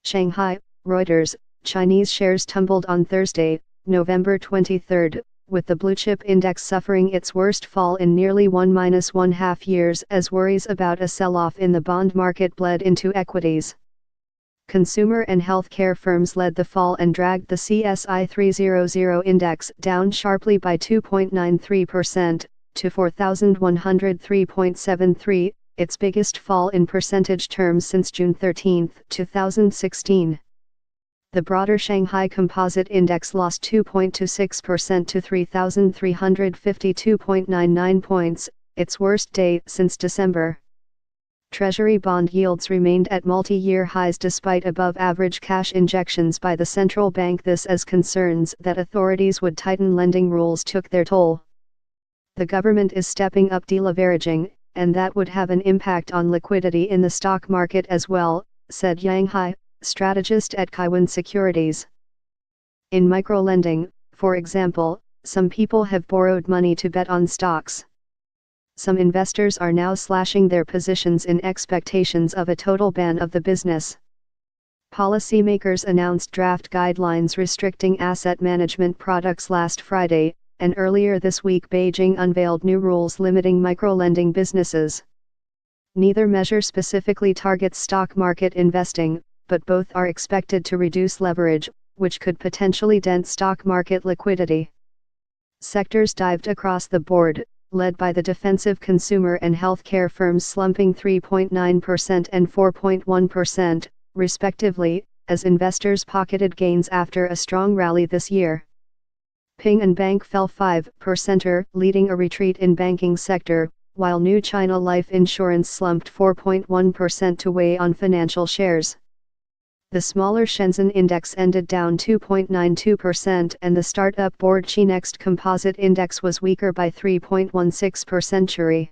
Shanghai, Reuters, Chinese shares tumbled on Thursday, November 23, with the blue-chip index suffering its worst fall in nearly 1.5 years as worries about a sell-off in the bond market bled into equities. Consumer and healthcare firms led the fall and dragged the CSI 300 index down sharply by 2.93%, to 4,103.73, its biggest fall in percentage terms since June 13, 2016. The broader Shanghai Composite Index lost 2.26% to 3,352.99 points, its worst day since December. Treasury bond yields remained at multi-year highs despite above-average cash injections by the central bank, this as concerns that authorities would tighten lending rules took their toll. The government is stepping up deleveraging, and that would have an impact on liquidity in the stock market as well, said Yang Hai, strategist at Kaiwan Securities. In microlending, for example, some people have borrowed money to bet on stocks. Some investors are now slashing their positions in expectations of a total ban of the business. Policymakers announced draft guidelines restricting asset management products last Friday, and earlier this week Beijing unveiled new rules limiting microlending businesses. Neither measure specifically targets stock market investing, but both are expected to reduce leverage, which could potentially dent stock market liquidity. Sectors dived across the board, led by the defensive consumer and healthcare firms slumping 3.9% and 4.1%, respectively, as investors pocketed gains after a strong rally this year. Ping An Bank fell 5%, leading a retreat in banking sector, while New China Life Insurance slumped 4.1% to weigh on financial shares. The smaller Shenzhen Index ended down 2.92% and the startup board Chi Next Composite Index was weaker by 3.16%.